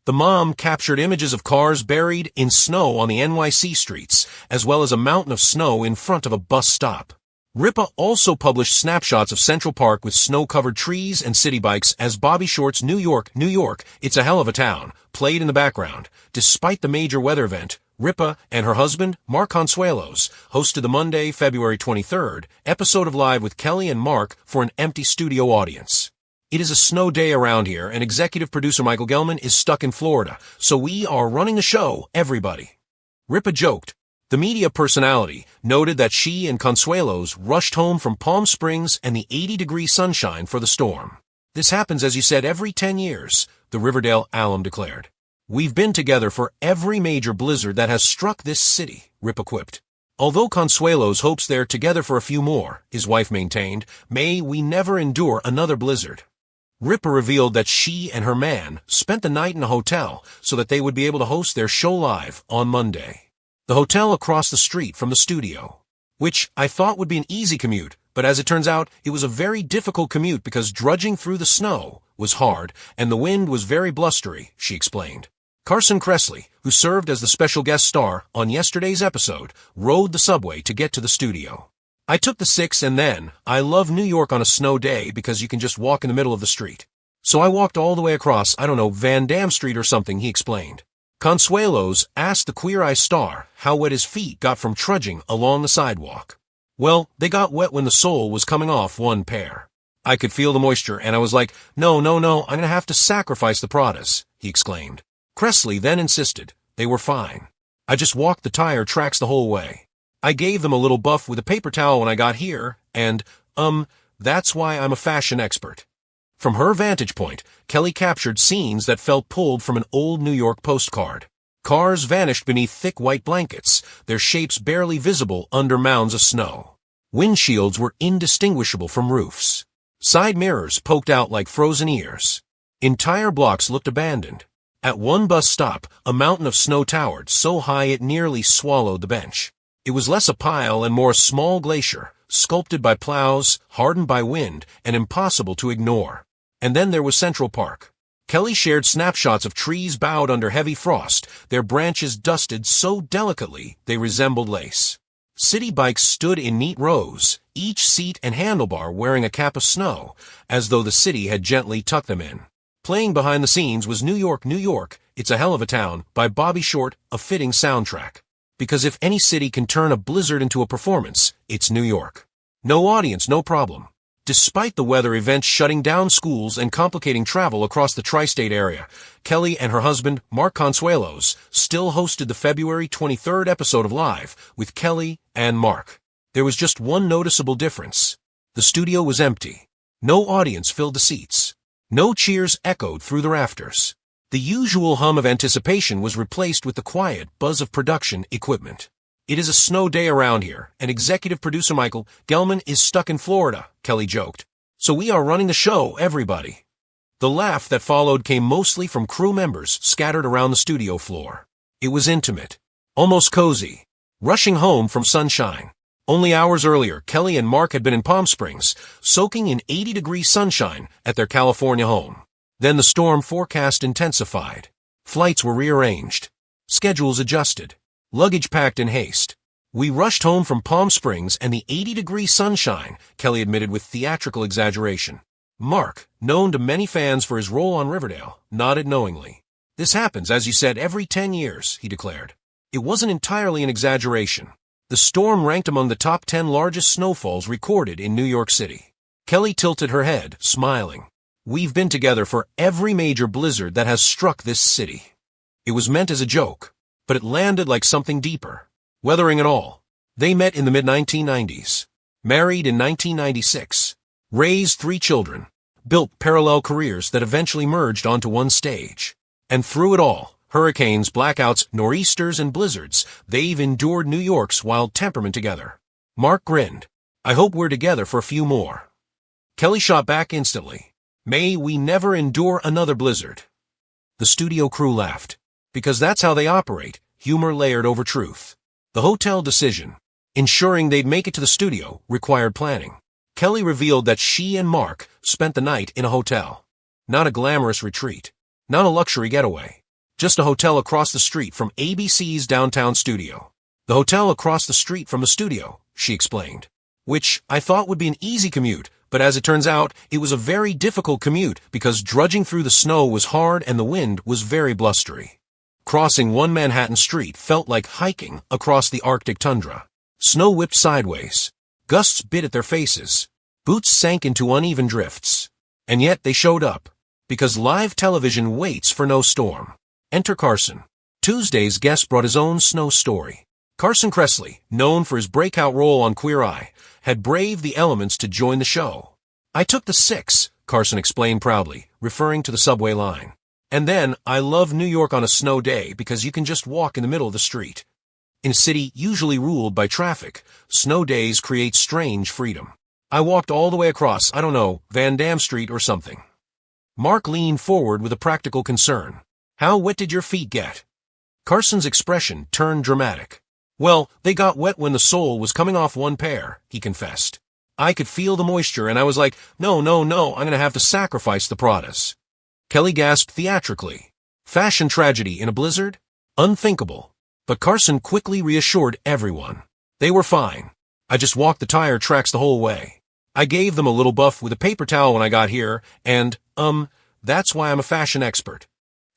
The mom captured images of cars buried in snow on the NYC streets, as well as a mountain of snow in front of a bus stop. Ripa also published snapshots of Central Park with snow-covered trees and city bikes as Bobby Short's New York, New York, It's a Hell of a Town played in the background. Despite the major weather event, Ripa and her husband, Mark Consuelos, hosted the Monday, February 23rd, episode of Live with Kelly and Mark for an empty studio audience. It is a snow day around here, and executive producer Michael Gelman is stuck in Florida, so we are running the show, everybody. Ripa joked. The media personality noted that she and Consuelos rushed home from Palm Springs and the 80-degree sunshine for the storm. This happens, as you said, every 10 years, the Riverdale alum declared. We've been together for every major blizzard that has struck this city, Ripa quipped. Although Consuelos hopes they're together for a few more, his wife maintained, may we never endure another blizzard. Ripa revealed that she and her man spent the night in a hotel so that they would be able to host their show live on Monday. The hotel across the street from the studio, which I thought would be an easy commute, but as it turns out, it was a very difficult commute because drudging through the snow was hard and the wind was very blustery, she explained. Carson Kressley, who served as the special guest star on yesterday's episode, rode the subway to get to the studio. I took the 6 and then, I love New York on a snow day because you can just walk in the middle of the street. So I walked all the way across, Van Dam Street or something, he explained. Consuelos asked the Queer Eye star how wet his feet got from trudging along the sidewalk. Well, they got wet when the sole was coming off one pair. I could feel the moisture and I was like, no, I'm gonna have to sacrifice the Pradas, he exclaimed. Kressley then insisted they were fine. I just walked the tire tracks the whole way. I gave them a little buff with a paper towel when I got here, and, that's why I'm a fashion expert. From her vantage point, Kelly captured scenes that felt pulled from an old New York postcard. Cars vanished beneath thick white blankets, their shapes barely visible under mounds of snow. Windshields were indistinguishable from roofs. Side mirrors poked out like frozen ears. Entire blocks looked abandoned. At one bus stop, a mountain of snow towered so high it nearly swallowed the bench. It was less a pile and more a small glacier, sculpted by plows, hardened by wind, and impossible to ignore. And then there was Central Park. Kelly shared snapshots of trees bowed under heavy frost, their branches dusted so delicately they resembled lace. City bikes stood in neat rows, each seat and handlebar wearing a cap of snow, as though the city had gently tucked them in. Playing behind the scenes was New York, New York, It's a Hell of a Town by Bobby Short, a fitting soundtrack. Because if any city can turn a blizzard into a performance, it's New York. No audience, no problem. Despite the weather events shutting down schools and complicating travel across the tri-state area, Kelly and her husband, Mark Consuelos, still hosted the February 23rd episode of Live with Kelly and Mark. There was just one noticeable difference. The studio was empty. No audience filled the seats. No cheers echoed through the rafters. The usual hum of anticipation was replaced with the quiet buzz of production equipment. It is a snow day around here, and executive producer Michael Gelman is stuck in Florida, Kelly joked. So we are running the show, everybody. The laugh that followed came mostly from crew members scattered around the studio floor. It was intimate, almost cozy, rushing home from sunshine. Only hours earlier, Kelly and Mark had been in Palm Springs, soaking in 80-degree sunshine at their California home. Then the storm forecast intensified. Flights were rearranged. Schedules adjusted. Luggage packed in haste. We rushed home from Palm Springs and the 80-degree sunshine, Kelly admitted with theatrical exaggeration. Mark, known to many fans for his role on Riverdale, nodded knowingly. This happens, as you said, every 10 years, he declared. It wasn't entirely an exaggeration. The storm ranked among the top 10 largest snowfalls recorded in New York City. Kelly tilted her head, smiling. We've been together for every major blizzard that has struck this city. It was meant as a joke, but it landed like something deeper. Weathering and all. They met in the mid-1990s. Married in 1996. Raised 3 children. Built parallel careers that eventually merged onto one stage. And through it all, hurricanes, blackouts, nor'easters, and blizzards, they've endured New York's wild temperament together. Mark grinned. I hope we're together for a few more. Kelly shot back instantly. May we never endure another blizzard. The studio crew laughed. Because that's how they operate, humor layered over truth. The hotel decision, ensuring they'd make it to the studio, required planning. Kelly revealed that she and Mark spent the night in a hotel. Not a glamorous retreat. Not a luxury getaway. Just a hotel across the street from ABC's downtown studio. The hotel across the street from the studio, she explained. Which I thought would be an easy commute, but as it turns out, it was a very difficult commute because drudging through the snow was hard and the wind was very blustery. Crossing one Manhattan street felt like hiking across the Arctic tundra. Snow whipped sideways. Gusts bit at their faces. Boots sank into uneven drifts. And yet they showed up. Because live television waits for no storm. Enter Carson. Tuesday's guest brought his own snow story. Carson Kressley, known for his breakout role on Queer Eye, had braved the elements to join the show. I took the 6, Carson explained proudly, referring to the subway line. And then, I love New York on a snow day because you can just walk in the middle of the street. In a city usually ruled by traffic, snow days create strange freedom. I walked all the way across, I don't know, Van Dam Street or something. Mark leaned forward with a practical concern. How wet did your feet get? Carson's expression turned dramatic. Well, they got wet when the sole was coming off one pair, he confessed. I could feel the moisture and I was like, no, I'm gonna have to sacrifice the Pradas. Kelly gasped theatrically. Fashion tragedy in a blizzard? Unthinkable. But Carson quickly reassured everyone. They were fine. I just walked the tire tracks the whole way. I gave them a little buff with a paper towel when I got here, and, that's why I'm a fashion expert.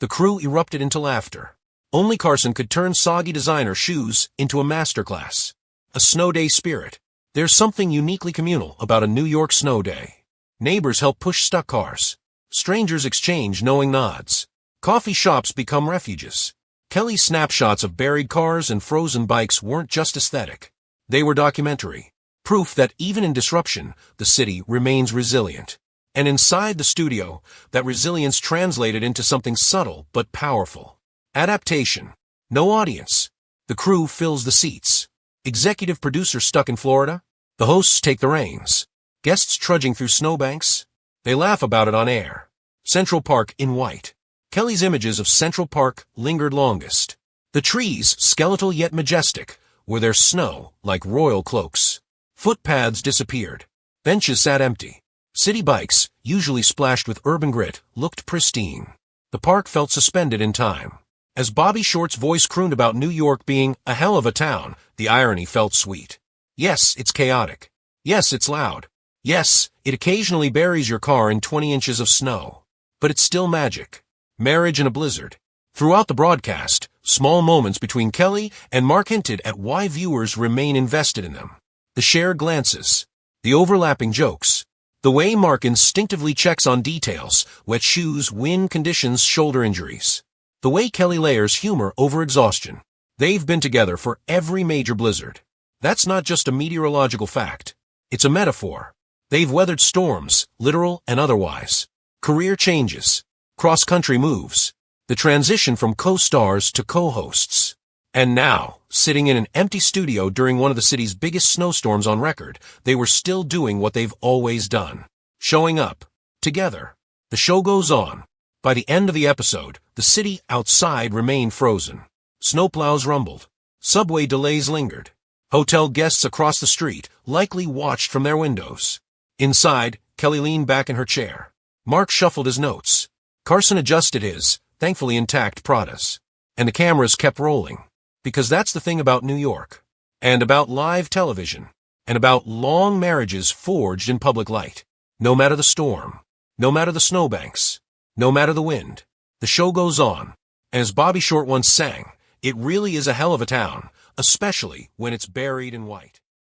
The crew erupted into laughter. Only Carson could turn soggy designer shoes into a masterclass. A snow day spirit. There's something uniquely communal about a New York snow day. Neighbors help push stuck cars. Strangers exchange knowing nods. Coffee shops become refuges. Kelly's snapshots of buried cars and frozen bikes weren't just aesthetic. They were documentary. Proof that even in disruption, the city remains resilient. And inside the studio, that resilience translated into something subtle but powerful. Adaptation. No audience. The crew fills the seats. Executive producer stuck in Florida. The hosts take the reins. Guests trudging through snowbanks. They laugh about it on air. Central Park in white. Kelly's images of Central Park lingered longest. The trees, skeletal yet majestic, were their snow like royal cloaks. Footpaths disappeared. Benches sat empty. City bikes, usually splashed with urban grit, looked pristine. The park felt suspended in time. As Bobby Short's voice crooned about New York being a hell of a town, the irony felt sweet. Yes, it's chaotic. Yes, it's loud. Yes, it occasionally buries your car in 20 inches of snow. But it's still magic. Marriage in a blizzard. Throughout the broadcast, small moments between Kelly and Mark hinted at why viewers remain invested in them. The shared glances. The overlapping jokes. The way Mark instinctively checks on details, wet shoes, wind conditions, shoulder injuries. The way Kelly layers humor over exhaustion. They've been together for every major blizzard. That's not just a meteorological fact. It's a metaphor. They've weathered storms, literal and otherwise. Career changes. Cross-country moves. The transition from co-stars to co-hosts. And now, sitting in an empty studio during one of the city's biggest snowstorms on record, they were still doing what they've always done. Showing up. Together. The show goes on. By the end of the episode, the city outside remained frozen. Snowplows rumbled. Subway delays lingered. Hotel guests across the street likely watched from their windows. Inside, Kelly leaned back in her chair. Mark shuffled his notes. Carson adjusted his, thankfully intact, Pradas. And the cameras kept rolling. Because that's the thing about New York. And about live television. And about long marriages forged in public light. No matter the storm. No matter the snowbanks. No matter the wind. The show goes on. And as Bobby Short once sang, it really is a hell of a town, especially when it's buried in white.